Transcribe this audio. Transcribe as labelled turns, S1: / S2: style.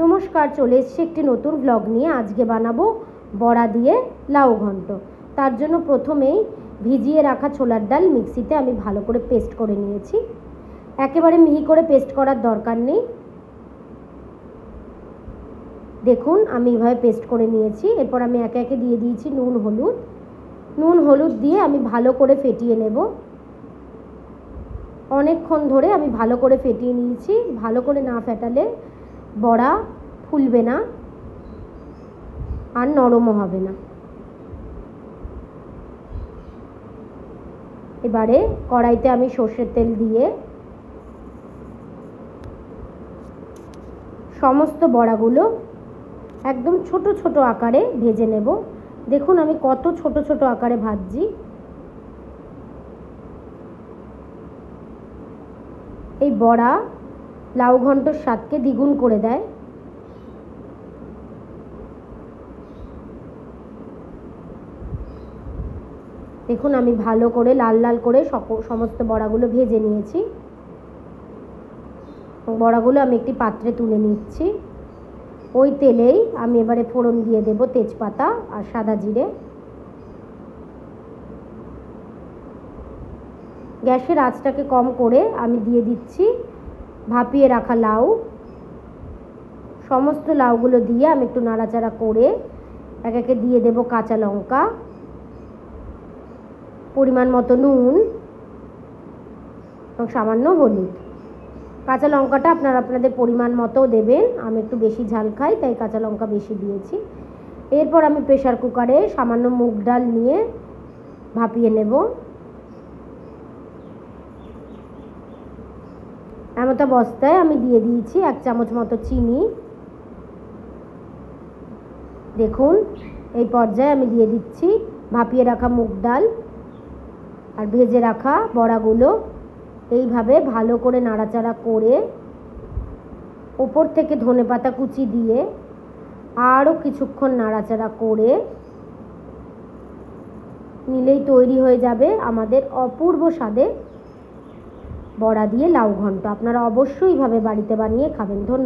S1: নমস্কার, চলে এসেছি একটি নতুন ব্লগ নিয়ে। আজকে বানাবো বড়া দিয়ে লাউ ঘন্ট। তার জন্য প্রথমেই ভিজিয়ে রাখা ছোলার ডাল মিক্সিতে আমি ভালো করে পেস্ট করে নিয়েছি। একেবারে মিহি করে পেস্ট করার দরকার নেই, দেখুন আমি এইভাবে পেস্ট করে নিয়েছি। এরপর আমি একে একে দিয়ে দিয়েছি নুন হলুদ দিয়ে আমি ভালো করে ফেটিয়ে নেব। অনেকক্ষণ ধরে আমি ভালো করে ফেটিয়ে নিয়েছি। ভালো করে না ফেটালে বড়া ফুলবে না আর নরমও হবে না। এবারে কড়াইতে আমি সর্ষের তেল দিয়ে সমস্ত বড়াগুলো একদম ছোট ছোট আকারে ভেজে নেব। দেখুন আমি কত ছোট ছোট আকারে ভাজছি। এই বড়া লাউ ঘন্টর স্বাদকে দ্বিগুণ করে দেয়। দেখুন আমি ভালো করে লাল লাল করে সমস্ত বড়াগুলো ভেজে নিয়েছি। বড়াগুলো আমি একটি পাত্রে তুলে নিচ্ছি। ওই তেলেই আমি এবারে ফোড়ন দিয়ে দেব তেজপাতা আর সাদা জিরে। গ্যাসের আঁচটাকে কম করে আমি দিয়ে দিচ্ছি ভাপিয়ে রাখা লাউ। সমস্ত লাউগুলো দিয়ে আমি একটু নাড়াচাড়া করে এক একে দিয়ে দেব কাঁচা লঙ্কা, পরিমাণ মতো নুন এবং সামান্য হলুদ। কাঁচা লঙ্কাটা আপনাদের পরিমাণ মতো দেবেন। আমি একটু বেশি ঝাল খাই, তাই কাঁচা লঙ্কা বেশি দিয়েছি। এরপর আমি প্রেসার কুকারে সামান্য মুগ ডাল নিয়ে ভাপিয়ে নেব। এমতা বস্তায় আমি দিয়ে দিয়েছি 1 চামচ মতো চিনি। দেখুন এই পর্যায়ে আমি দিয়ে দিচ্ছি ভাপিয়ে রাখা মুগ ডাল আর ভেজে রাখা বড়াগুলো। এইভাবে ভালো করে নাড়াচাড়া করে ওপর থেকে ধনেপাতা কুচি দিয়ে আরও কিছুক্ষণ নাড়াচাড়া করে নিলেই তৈরি হয়ে যাবে আমাদের অপূর্ব স্বাদে বড়া দিয়ে লাউ ঘন্ট। আপনারা অবশ্যই এইভাবে বাড়িতে বানিয়ে খাবেন। ধন্যবাদ।